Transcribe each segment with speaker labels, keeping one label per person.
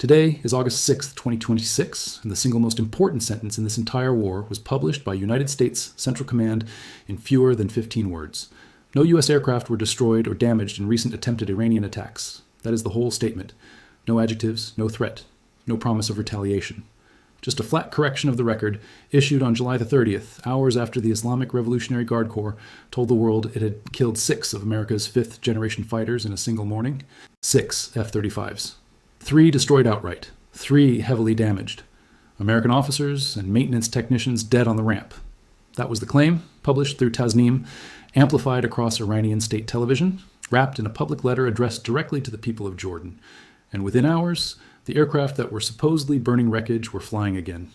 Speaker 1: Today is August 6th, 2026, and the single most important sentence in this entire war was published by United States Central Command in fewer than 15 words. No U.S. aircraft were destroyed or damaged in recent attempted Iranian attacks. That is the whole statement. No adjectives, no threat, no promise of retaliation. Just a flat correction of the record, issued on July the 30th, hours after the Islamic Revolutionary Guard Corps told the world it had killed 6 of America's 5th-generation fighters in a single morning. 6 F-35s. 3 destroyed outright. 3 heavily damaged. American officers and maintenance technicians dead on the ramp. That was the claim, published through Tasnim, amplified across Iranian state television, wrapped in a public letter addressed directly to the people of Jordan. And within hours, the aircraft that were supposedly burning wreckage were flying again.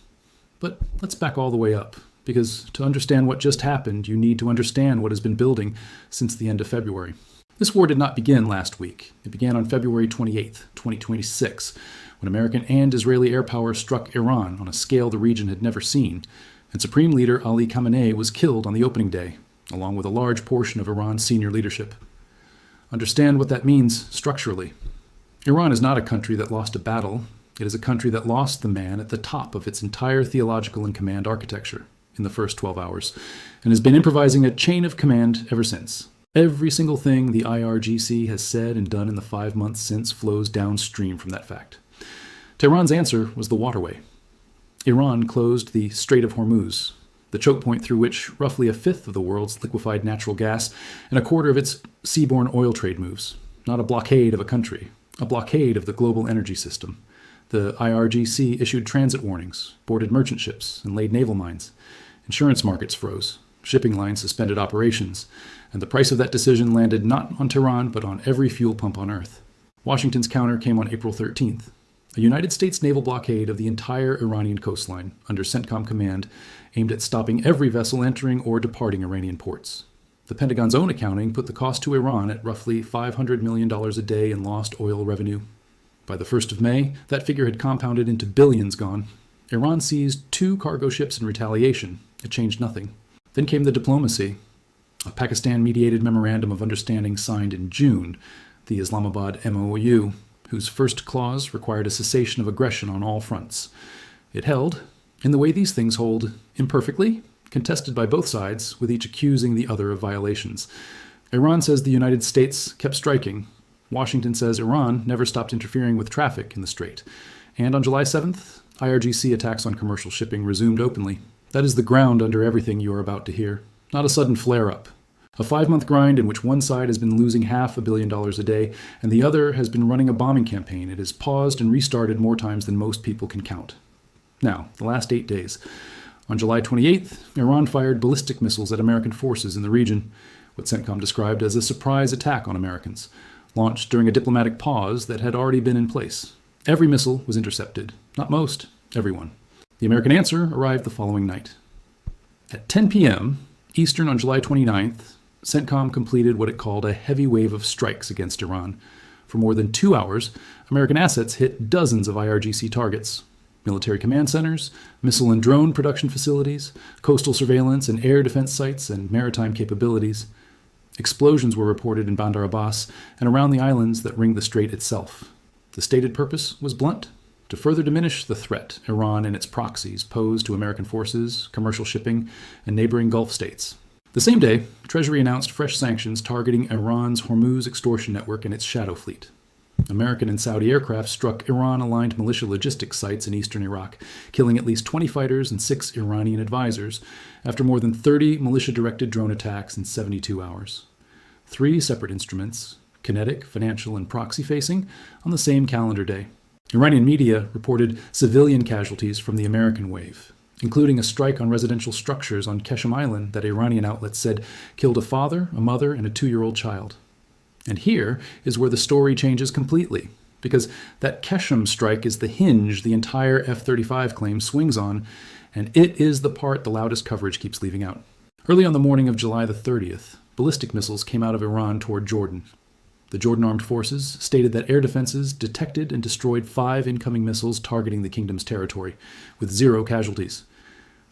Speaker 1: But let's back all the way up, because to understand what just happened, you need to understand what has been building since the end of February. This war did not begin last week. It began on February 28th, 2026, when American and Israeli air power struck Iran on a scale the region had never seen, and Supreme Leader Ali Khamenei was killed on the opening day, along with a large portion of Iran's senior leadership. Understand what that means structurally. Iran is not a country that lost a battle. It is a country that lost the man at the top of its entire theological and command architecture in the first 12 hours, and has been improvising a chain of command ever since. Every single thing the IRGC has said and done in the 5 months since flows downstream from that fact. Tehran's answer was the waterway. Iran closed the Strait of Hormuz, the choke point through which roughly a fifth of the world's liquefied natural gas and a quarter of its seaborne oil trade moves. Not a blockade of a country, a blockade of the global energy system. The IRGC issued transit warnings, boarded merchant ships, and laid naval mines. Insurance markets froze. Shipping lines suspended operations, and the price of that decision landed not on Tehran, but on every fuel pump on Earth. Washington's counter came on April 13th. A United States naval blockade of the entire Iranian coastline, under CENTCOM command, aimed at stopping every vessel entering or departing Iranian ports. The Pentagon's own accounting put the cost to Iran at roughly $500 million a day in lost oil revenue. By the 1st of May, that figure had compounded into billions gone. Iran seized 2 cargo ships in retaliation. It changed nothing. Then came the diplomacy. A Pakistan-mediated memorandum of understanding signed in June, the Islamabad MOU, whose first clause required a cessation of aggression on all fronts. It held, in the way these things hold, imperfectly, contested by both sides, with each accusing the other of violations. Iran says the United States kept striking. Washington says Iran never stopped interfering with traffic in the strait. And on July 7th, IRGC attacks on commercial shipping resumed openly. That is the ground under everything you are about to hear. Not a sudden flare-up. A 5-month grind in which one side has been losing $500 million a day, and the other has been running a bombing campaign. It has paused and restarted more times than most people can count. Now, the last 8 days. On July 28th, Iran fired ballistic missiles at American forces in the region, what CENTCOM described as a surprise attack on Americans, launched during a diplomatic pause that had already been in place. Every missile was intercepted. Not most, everyone. The American answer arrived the following night. At 10 p.m. Eastern on July 29th, CENTCOM completed what it called a heavy wave of strikes against Iran. For more than 2 hours, American assets hit dozens of IRGC targets. Military command centers, missile and drone production facilities, coastal surveillance and air defense sites, and maritime capabilities. Explosions were reported in Bandar Abbas and around the islands that ring the strait itself. The stated purpose was blunt: to further diminish the threat Iran and its proxies pose to American forces, commercial shipping, and neighboring Gulf states. The same day, Treasury announced fresh sanctions targeting Iran's Hormuz extortion network and its shadow fleet. American and Saudi aircraft struck Iran-aligned militia logistics sites in eastern Iraq, killing at least 20 fighters and 6 Iranian advisors, after more than 30 militia-directed drone attacks in 72 hours. 3 separate instruments, kinetic, financial, and proxy-facing, on the same calendar day. Iranian media reported civilian casualties from the American wave, including a strike on residential structures on Keshem Island that Iranian outlets said killed a father, a mother, and a 2-year-old child. And here is where the story changes completely, because that Keshem strike is the hinge the entire F-35 claim swings on, and it is the part the loudest coverage keeps leaving out. Early on the morning of July the 30th, ballistic missiles came out of Iran toward Jordan. The Jordan Armed Forces stated that air defenses detected and destroyed 5 incoming missiles targeting the kingdom's territory, with 0 casualties.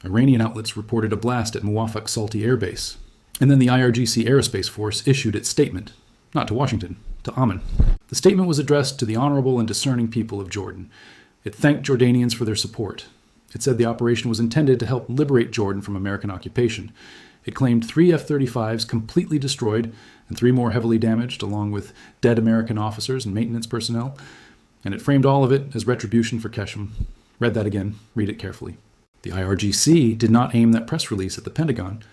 Speaker 1: Iranian outlets reported a blast at Muwaffaq Salti Air Base. And then the IRGC Aerospace Force issued its statement. Not to Washington, to Amman. The The statement was addressed to the honorable and discerning people of Jordan. It thanked Jordanians for their support. It said the operation was intended to help liberate Jordan from American occupation. It claimed 3 F-35s completely destroyed and 3 more heavily damaged, along with dead American officers and maintenance personnel. And it framed all of it as retribution for Keshem. Read that again. Read it carefully. The IRGC did not aim that press release at the Pentagon.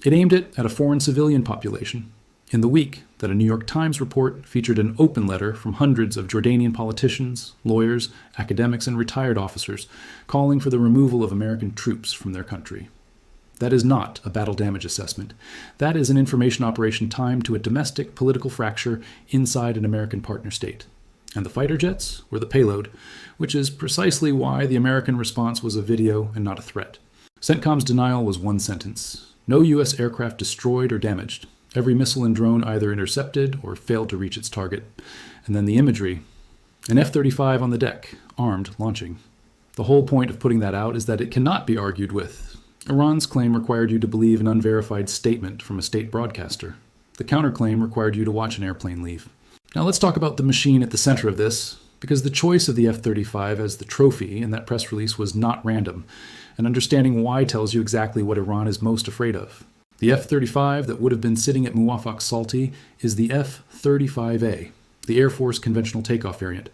Speaker 1: It aimed it at a foreign civilian population. In the week that a New York Times report featured an open letter from hundreds of Jordanian politicians, lawyers, academics, and retired officers calling for the removal of American troops from their country. That is not a battle damage assessment. That is an information operation timed to a domestic political fracture inside an American partner state. And the fighter jets were the payload, which is precisely why the American response was a video and not a threat. CENTCOM's denial was one sentence. No U.S. aircraft destroyed or damaged. Every missile and drone either intercepted or failed to reach its target. And then the imagery. An F-35 on the deck, armed, launching. The whole point of putting that out is that it cannot be argued with. Iran's claim required you to believe an unverified statement from a state broadcaster. The counterclaim required you to watch an airplane leave. Now let's talk about the machine at the center of this, because the choice of the F-35 as the trophy in that press release was not random, and understanding why tells you exactly what Iran is most afraid of. The F-35 that would have been sitting at Muwaffaq Salti is the F-35A, the Air Force conventional takeoff variant.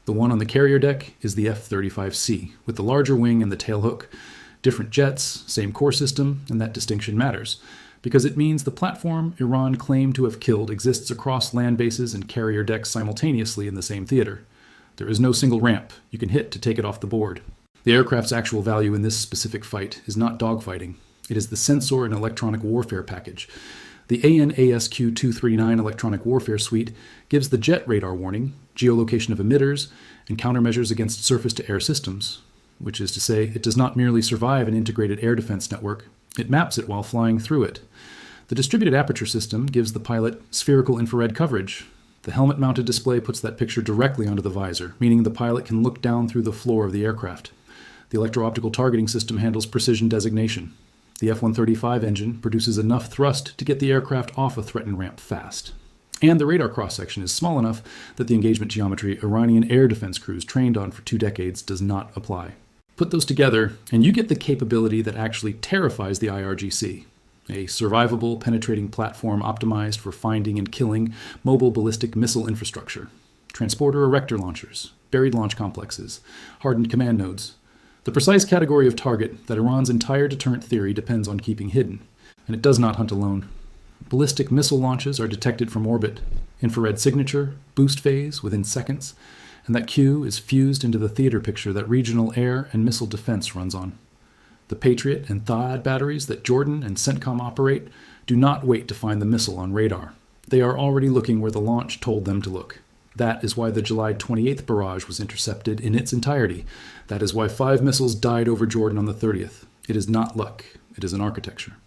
Speaker 1: The one on the carrier deck is the F-35C, with the larger wing and the tailhook. Different jets, same core system, and that distinction matters, because it means the platform Iran claimed to have killed exists across land bases and carrier decks simultaneously in the same theater. There is no single ramp you can hit to take it off the board. The aircraft's actual value in this specific fight is not dogfighting. It is the sensor and electronic warfare package. The AN/ASQ-239 electronic warfare suite gives the jet radar warning, geolocation of emitters, and countermeasures against surface-to-air systems, which is to say, it does not merely survive an integrated air defense network, it maps it while flying through it. The Distributed Aperture System gives the pilot spherical infrared coverage. The helmet-mounted display puts that picture directly onto the visor, meaning the pilot can look down through the floor of the aircraft. The electro-optical targeting system handles precision designation. The F-135 engine produces enough thrust to get the aircraft off a threatened ramp fast. And the radar cross-section is small enough that the engagement geometry Iranian air defense crews trained on for 2 decades does not apply. Put those together, and you get the capability that actually terrifies the IRGC. A survivable, penetrating platform optimized for finding and killing mobile ballistic missile infrastructure. Transporter erector launchers, buried launch complexes, hardened command nodes. The precise category of target that Iran's entire deterrent theory depends on keeping hidden. And it does not hunt alone. Ballistic missile launches are detected from orbit. Infrared signature, boost phase within seconds. And that cue is fused into the theater picture that regional air and missile defense runs on. The Patriot and THAAD batteries that Jordan and CENTCOM operate do not wait to find the missile on radar. They are already looking where the launch told them to look. That is why the July 28th barrage was intercepted in its entirety. That is why 5 missiles died over Jordan on the 30th. It is not luck. It is an architecture.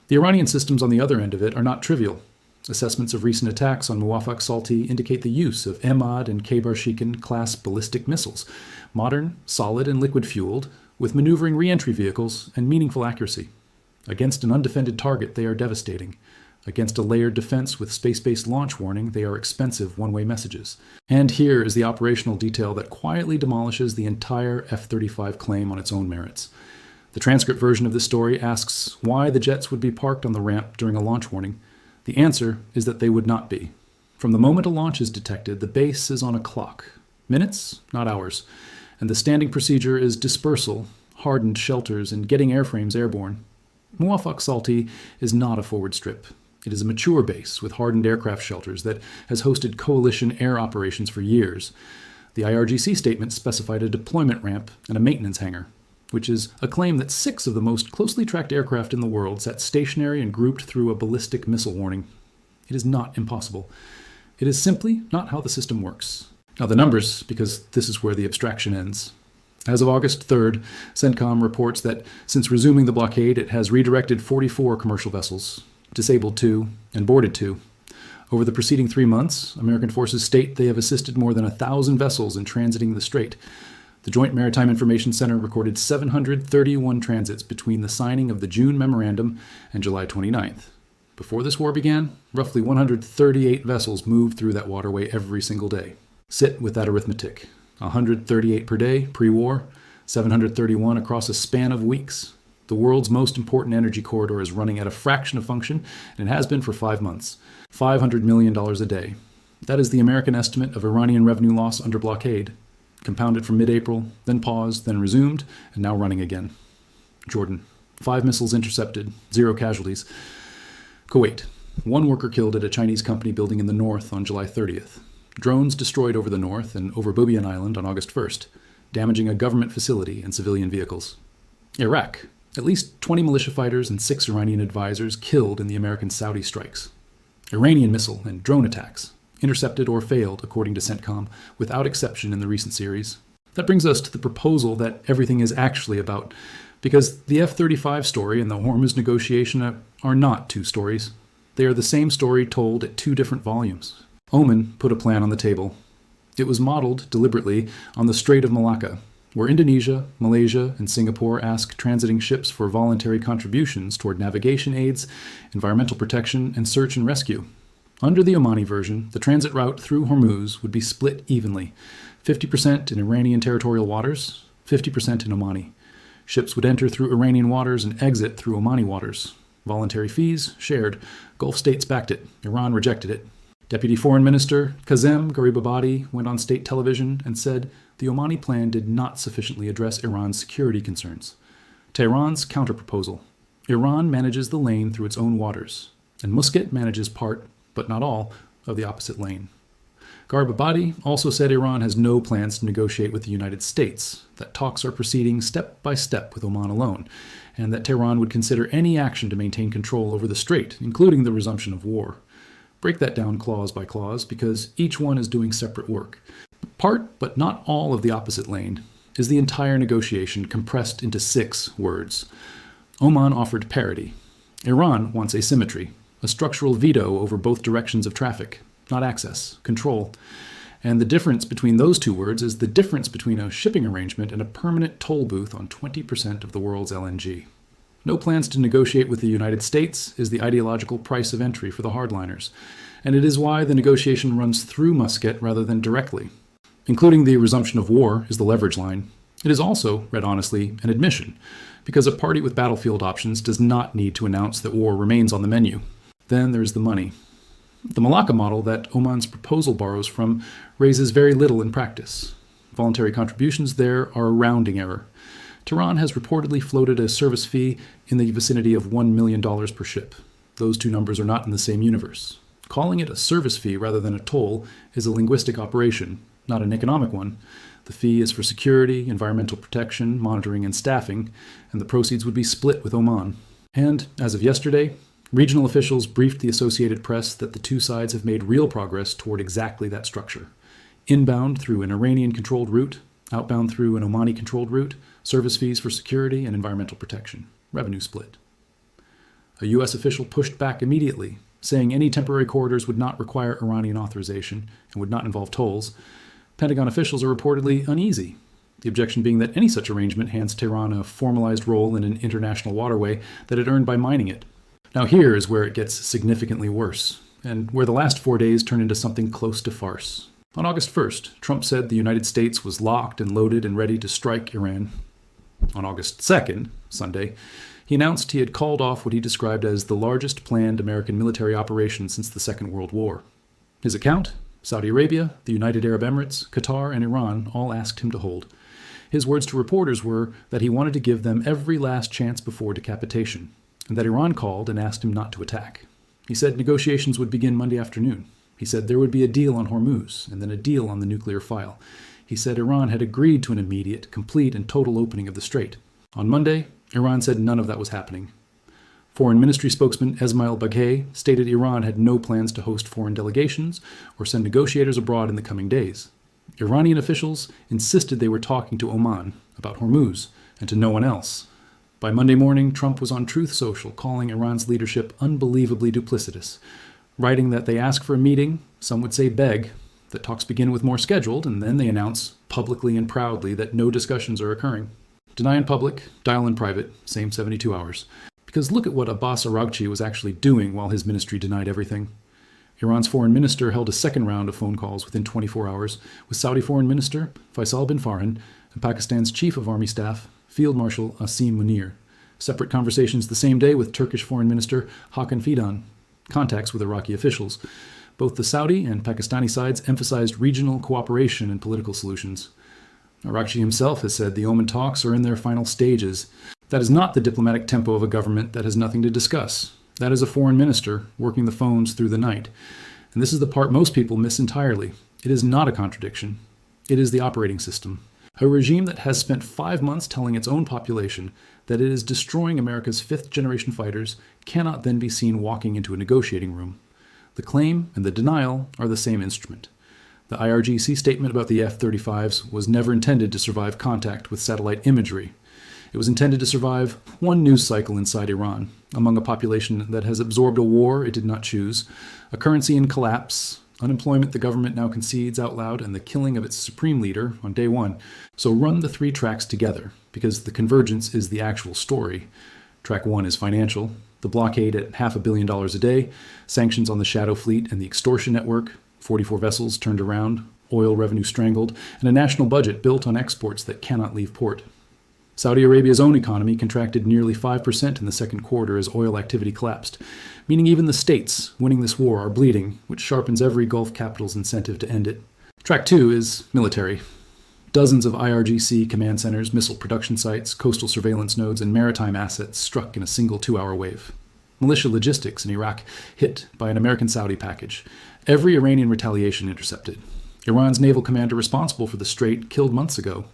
Speaker 1: The Iranian systems on the other end of it are not trivial. Assessments of recent attacks on Muwaffaq Salti indicate the use of Emad and Khaybar-Shikan class ballistic missiles, modern, solid, and liquid-fueled, with maneuvering re-entry vehicles and meaningful accuracy. Against an undefended target, they are devastating. Against a layered defense with space-based launch warning, they are expensive one-way messages. And here is the operational detail that quietly demolishes the entire F-35 claim on its own merits. The transcript version of this story asks why the jets would be parked on the ramp during a launch warning. The answer is that they would not be. From the moment a launch is detected, the base is on a clock. Minutes, not hours. And the standing procedure is dispersal, hardened shelters, and getting airframes airborne. Muwaffaq Salti is not a forward strip. It is a mature base with hardened aircraft shelters that has hosted coalition air operations for years. The IRGC statement specified a deployment ramp and a maintenance hangar, which is a claim that 6 of the most closely tracked aircraft in the world sat stationary and grouped through a ballistic missile warning. It is not impossible. It is simply not how the system works. Now the numbers, because this is where the abstraction ends. As of August 3rd, CENTCOM reports that since resuming the blockade, it has redirected 44 commercial vessels, disabled 2, and boarded 2. Over the preceding 3 months, American forces state they have assisted more than 1,000 vessels in transiting the strait. The Joint Maritime Information Center recorded 731 transits between the signing of the June memorandum and July 29th. Before this war began, roughly 138 vessels moved through that waterway every single day. Sit with that arithmetic. 138 per day, pre-war, 731 across a span of weeks. The world's most important energy corridor is running at a fraction of function, and it has been for 5 months. $500 million a day. That is the American estimate of Iranian revenue loss under blockade, compounded from mid-April, then paused, then resumed, and now running again. Jordan, 5 missiles intercepted, 0 casualties. Kuwait, 1 worker killed at a Chinese company building in the north on July 30th. Drones destroyed over the north and over Bubiyan Island on August 1st, damaging a government facility and civilian vehicles. Iraq, at least 20 militia fighters and 6 Iranian advisors killed in the American-Saudi strikes. Iranian missile and drone attacks, intercepted or failed, according to CENTCOM, without exception in the recent series. That brings us to the proposal that everything is actually about, because the F-35 story and the Hormuz negotiation are not 2 stories. They are the same story told at 2 different volumes. Oman put a plan on the table. It was modeled, deliberately, on the Strait of Malacca, where Indonesia, Malaysia, and Singapore ask transiting ships for voluntary contributions toward navigation aids, environmental protection, and search and rescue. Under the Omani version, the transit route through Hormuz would be split evenly, 50% in Iranian territorial waters, 50% in Omani. Ships would enter through Iranian waters and exit through Omani waters. Voluntary fees, shared. Gulf states backed it. Iran rejected it. Deputy Foreign Minister Kazem Garibabadi went on state television and said the Omani plan did not sufficiently address Iran's security concerns. Tehran's counterproposal. Iran manages the lane through its own waters, and Muscat manages part, but not all, of the opposite lane. Garibabadi also said Iran has no plans to negotiate with the United States, that talks are proceeding step by step with Oman alone, and that Tehran would consider any action to maintain control over the strait, including the resumption of war. Break that down clause by clause, because each one is doing separate work. Part, but not all, of the opposite lane is the entire negotiation compressed into 6 words. Oman offered parity. Iran wants asymmetry, a structural veto over both directions of traffic, not access, control. And the difference between those 2 words is the difference between a shipping arrangement and a permanent toll booth on 20% of the world's LNG. No plans to negotiate with the United States is the ideological price of entry for the hardliners, and it is why the negotiation runs through Muscat rather than directly. Including the resumption of war is the leverage line. It is also, read honestly, an admission, because a party with battlefield options does not need to announce that war remains on the menu. Then there's the money. The Malacca model that Oman's proposal borrows from raises very little in practice. Voluntary contributions there are a rounding error. Tehran has reportedly floated a service fee in the vicinity of $1 million per ship. Those 2 numbers are not in the same universe. Calling it a service fee rather than a toll is a linguistic operation, not an economic one. The fee is for security, environmental protection, monitoring, and staffing, and the proceeds would be split with Oman. And, as of yesterday, regional officials briefed the Associated Press that the 2 sides have made real progress toward exactly that structure. Inbound through an Iranian-controlled route, outbound through an Omani-controlled route, service fees for security and environmental protection, revenue split. A U.S. official pushed back immediately, saying any temporary corridors would not require Iranian authorization and would not involve tolls. Pentagon officials are reportedly uneasy, the objection being that any such arrangement hands Tehran a formalized role in an international waterway that it earned by mining it. Now here is where it gets significantly worse, and where the last 4 days turn into something close to farce. On August 1st, Trump said the United States was locked and loaded and ready to strike Iran. On August 2nd, Sunday, he announced he had called off what he described as the largest planned American military operation since the Second World War. His account? Saudi Arabia, the United Arab Emirates, Qatar, and Iran all asked him to hold. His words to reporters were that he wanted to give them every last chance before decapitation, and that Iran called and asked him not to attack. He said negotiations would begin Monday afternoon. He said there would be a deal on Hormuz, and then a deal on the nuclear file. He said Iran had agreed to an immediate, complete, and total opening of the strait. On Monday, Iran said none of that was happening. Foreign Ministry spokesman Esmail Baghay stated Iran had no plans to host foreign delegations or send negotiators abroad in the coming days. Iranian officials insisted they were talking to Oman about Hormuz and to no one else. By Monday morning, Trump was on Truth Social calling Iran's leadership unbelievably duplicitous, writing that they ask for a meeting, some would say beg, that talks begin with more scheduled, and then they announce publicly and proudly that no discussions are occurring. Deny in public, dial in private, same 72 hours. Because look at what Abbas Araghchi was actually doing while his ministry denied everything. Iran's foreign minister held a second round of phone calls within 24 hours with Saudi Foreign Minister Faisal bin Farhan and Pakistan's Chief of Army Staff, Field Marshal Asim Munir. Separate conversations the same day with Turkish Foreign Minister Hakan Fidan. Contacts with Iraqi officials. Both the Saudi and Pakistani sides emphasized regional cooperation and political solutions. Araghchi himself has said the Oman talks are in their final stages. That is not the diplomatic tempo of a government that has nothing to discuss. That is a foreign minister working the phones through the night. And this is the part most people miss entirely. It is not a contradiction. It is the operating system. A regime that has spent 5 months telling its own population that it is destroying America's fifth-generation fighters cannot then be seen walking into a negotiating room. The claim and the denial are the same instrument. The IRGC statement about the F-35s was never intended to survive contact with satellite imagery. It was intended to survive one news cycle inside Iran, among a population that has absorbed a war it did not choose, a currency in collapse, unemployment the government now concedes out loud, and the killing of its supreme leader on day one. So run the 3 tracks together, because the convergence is the actual story. Track 1 is financial. The blockade at $500 million a day, sanctions on the shadow fleet and the extortion network, 44 vessels turned around, oil revenue strangled, and a national budget built on exports that cannot leave port. Saudi Arabia's own economy contracted nearly 5% in the second quarter as oil activity collapsed, meaning even the states winning this war are bleeding, which sharpens every Gulf capital's incentive to end it. Track 2 is military. Dozens of IRGC command centers, missile production sites, coastal surveillance nodes, and maritime assets struck in a single 2-hour wave. Militia logistics in Iraq hit by an American-Saudi package. Every Iranian retaliation intercepted. Iran's naval commander responsible for the strait killed months ago.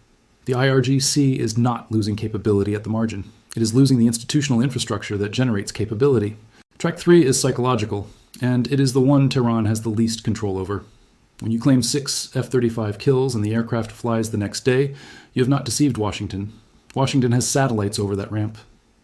Speaker 1: The IRGC is not losing capability at the margin. It is losing the institutional infrastructure that generates capability. Track 3 is psychological, and it is the one Tehran has the least control over. When you claim 6 F-35 kills and the aircraft flies the next day, you have not deceived Washington. Washington has satellites over that ramp.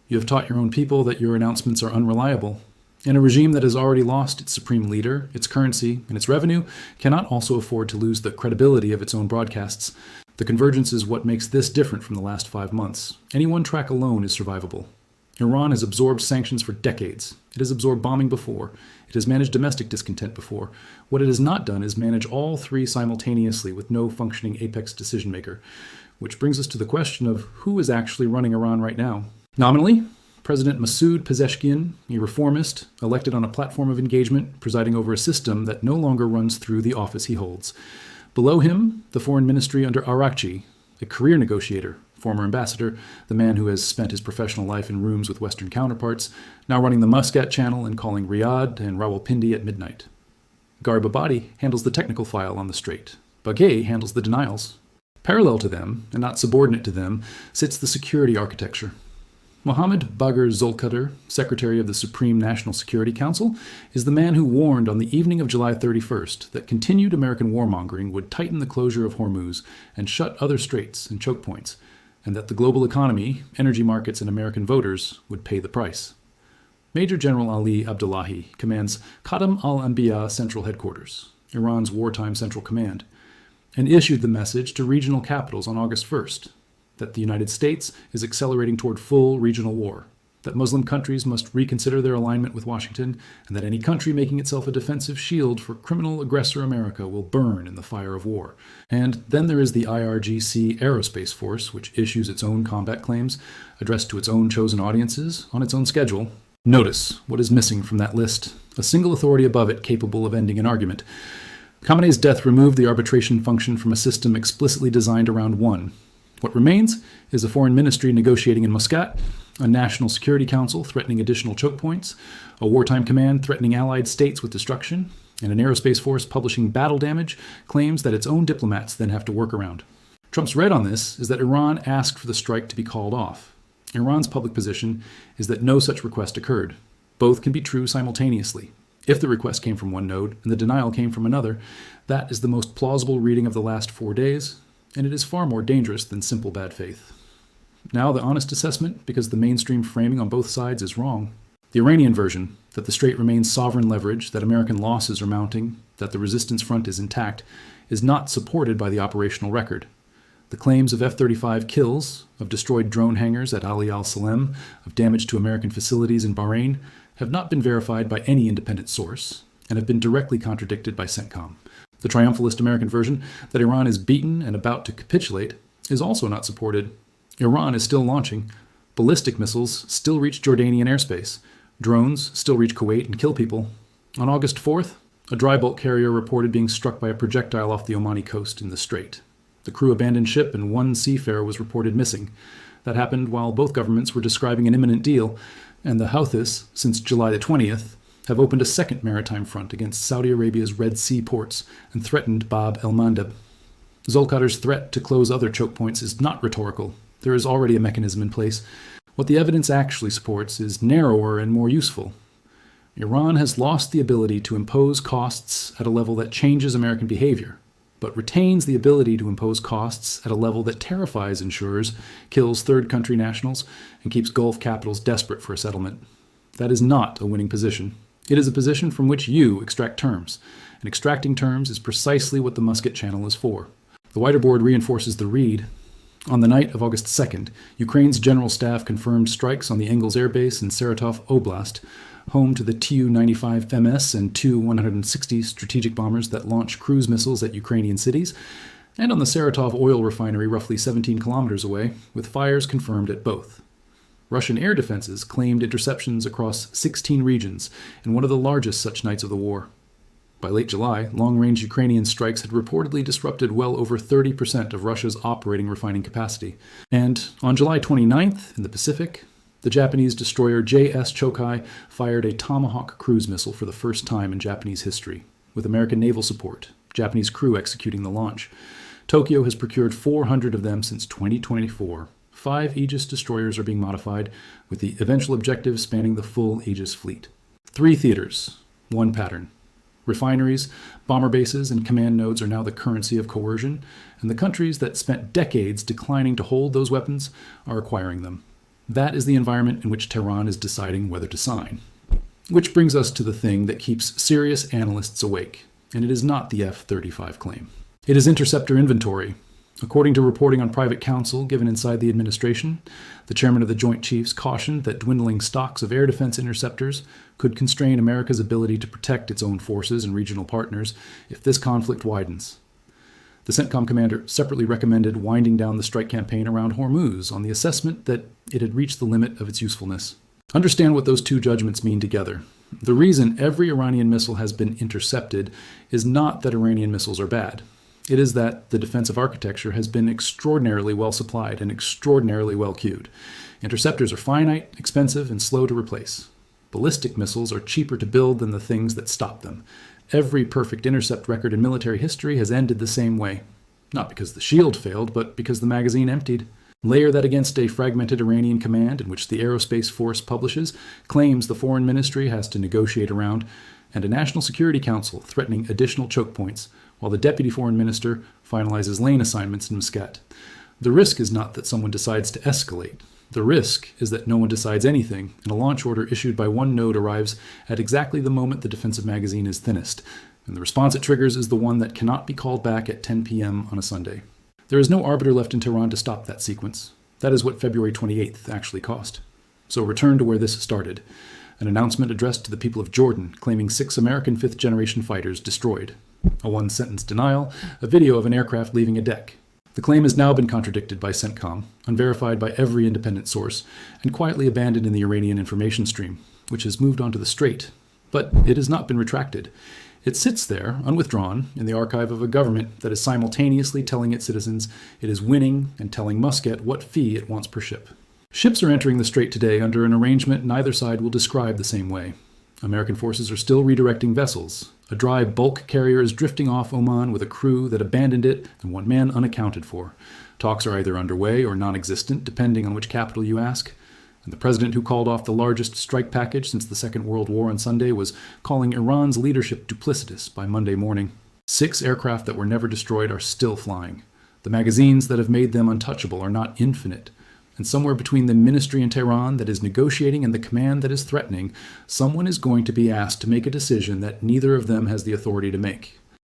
Speaker 1: You have taught your own people that your announcements are unreliable. And a regime that has already lost its supreme leader, its currency, and its revenue cannot also afford to lose the credibility of its own broadcasts. The convergence is what makes this different from the last 5 months. Any one track alone is survivable. Iran has absorbed sanctions for decades. It has absorbed bombing before. It has managed domestic discontent before. What it has not done is manage all 3 simultaneously with no functioning apex decision-maker. Which brings us to the question of who is actually running Iran right now. Nominally, President Masoud Pezeshkian, a reformist, elected on a platform of engagement, presiding over a system that no longer runs through the office he holds. Below him, the foreign ministry under Araghchi, a career negotiator, former ambassador, the man who has spent his professional life in rooms with Western counterparts, now running the Muscat channel and calling Riyadh and Rawalpindi at midnight. Gharibabadi handles the technical file on the strait. Bagay handles the denials. Parallel to them, and not subordinate to them, sits the security architecture. Mohammad Bagher Zolkadr, Secretary of the Supreme National Security Council, is the man who warned on the evening of July 31st that continued American warmongering would tighten the closure of Hormuz and shut other straits and choke points, and that the global economy, energy markets, and American voters would pay the price. Major General Ali Abdullahi commands Qadam al-Anbiya Central Headquarters, Iran's wartime central command, and issued the message to regional capitals on August 1st that the United States is accelerating toward full regional war, that Muslim countries must reconsider their alignment with Washington, and that any country making itself a defensive shield for criminal aggressor America will burn in the fire of war. And then there is the IRGC Aerospace Force, which issues its own combat claims, addressed to its own chosen audiences, on its own schedule. Notice what is missing from that list: a single authority above it capable of ending an argument. Khamenei's death removed the arbitration function from a system explicitly designed around one. What remains is a foreign ministry negotiating in Muscat, a national security council threatening additional choke points, a wartime command threatening allied states with destruction, and an aerospace force publishing battle damage claims that its own diplomats then have to work around. Trump's read on this is that Iran asked for the strike to be called off. Iran's public position is that no such request occurred. Both can be true simultaneously. If the request came from one node and the denial came from another, that is the most plausible reading of the last 4 days, and it is far more dangerous than simple bad faith. Now the honest assessment, because the mainstream framing on both sides is wrong. The Iranian version, that the strait remains sovereign leverage, that American losses are mounting, that the resistance front is intact, is not supported by the operational record. The claims of F-35 kills, of destroyed drone hangars at Ali al-Salem, of damage to American facilities in Bahrain, have not been verified by any independent source, and have been directly contradicted by CENTCOM. The triumphalist American version that Iran is beaten and about to capitulate is also not supported. Iran is still launching. Ballistic missiles still reach Jordanian airspace. Drones still reach Kuwait and kill people. On August 4th, a dry bulk carrier reported being struck by a projectile off the Omani coast in the strait. The crew abandoned ship and one seafarer was reported missing. That happened while both governments were describing an imminent deal, and the Houthis, since July the 20th, have opened a second maritime front against Saudi Arabia's Red Sea ports and threatened Bab el-Mandeb. Zulqadar's threat to close other choke points is not rhetorical. There is already a mechanism in place. What the evidence actually supports is narrower and more useful. Iran has lost the ability to impose costs at a level that changes American behavior, but retains the ability to impose costs at a level that terrifies insurers, kills third country nationals, and keeps Gulf capitals desperate for a settlement. That is not a winning position. It is a position from which you extract terms, and extracting terms is precisely what the Muscat Channel is for. The wider board reinforces the read. On the night of August 2nd, Ukraine's general staff confirmed strikes on the Engels Air Base in Saratov Oblast, home to the Tu-95 MS and Tu-160 strategic bombers that launch cruise missiles at Ukrainian cities, and on the Saratov oil refinery roughly 17 kilometers away, with fires confirmed at both. Russian air defenses claimed interceptions across 16 regions in one of the largest such nights of the war. By late July, long-range Ukrainian strikes had reportedly disrupted well over 30% of Russia's operating refining capacity. And on July 29th, in the Pacific, the Japanese destroyer J.S. Chokai fired a Tomahawk cruise missile for the first time in Japanese history, with American naval support, Japanese crew executing the launch. Tokyo has procured 400 of them since 2024. 5 Aegis destroyers are being modified, with the eventual objective spanning the full Aegis fleet. 3 theaters, 1 pattern. Refineries, bomber bases, and command nodes are now the currency of coercion, and the countries that spent decades declining to hold those weapons are acquiring them. That is the environment in which Tehran is deciding whether to sign. Which brings us to the thing that keeps serious analysts awake, and it is not the F-35 claim. It is interceptor inventory. According to reporting on private counsel given inside the administration, the chairman of the Joint Chiefs cautioned that dwindling stocks of air defense interceptors could constrain America's ability to protect its own forces and regional partners if this conflict widens. The CENTCOM commander separately recommended winding down the strike campaign around Hormuz on the assessment that it had reached the limit of its usefulness. Understand what those two judgments mean together. The reason every Iranian missile has been intercepted is not that Iranian missiles are bad. It is that the defensive architecture has been extraordinarily well supplied and extraordinarily well cued. Interceptors are finite, expensive, and slow to replace. Ballistic missiles are cheaper to build than the things that stop them. Every perfect intercept record in military history has ended the same way. Not because the shield failed, but because the magazine emptied. Layer that against a fragmented Iranian command in which the Aerospace Force publishes, claims the Foreign Ministry has to negotiate around, and a National Security Council threatening additional choke points, while the Deputy Foreign Minister finalizes lane assignments in Muscat. The risk is not that someone decides to escalate. The risk is that no one decides anything, and a launch order issued by one node arrives at exactly the moment the defensive magazine is thinnest, and the response it triggers is the one that cannot be called back at 10 p.m. on a Sunday. There is no arbiter left in Tehran to stop that sequence. That is what February 28th actually cost. So return to where this started. An announcement addressed to the people of Jordan claiming 6 American 5th-generation fighters destroyed. A one-sentence denial, a video of an aircraft leaving a deck. The claim has now been contradicted by CENTCOM, unverified by every independent source, and quietly abandoned in the Iranian information stream, which has moved on to the strait. But it has not been retracted. It sits there, unwithdrawn, in the archive of a government that is simultaneously telling its citizens it is winning and telling Muscat what fee it wants per ship. Ships are entering the strait today under an arrangement neither side will describe the same way. American forces are still redirecting vessels. A dry bulk carrier is drifting off Oman with a crew that abandoned it and 1 man unaccounted for. Talks are either underway or non-existent, depending on which capital you ask. And the president who called off the largest strike package since the Second World War on Sunday was calling Iran's leadership duplicitous by Monday morning. 6 aircraft that were never destroyed are still flying. The magazines that have made them untouchable are not infinite. And somewhere between the ministry in Tehran that is negotiating and the command that is threatening, someone is going to be asked to make a decision that neither of them has the authority to make.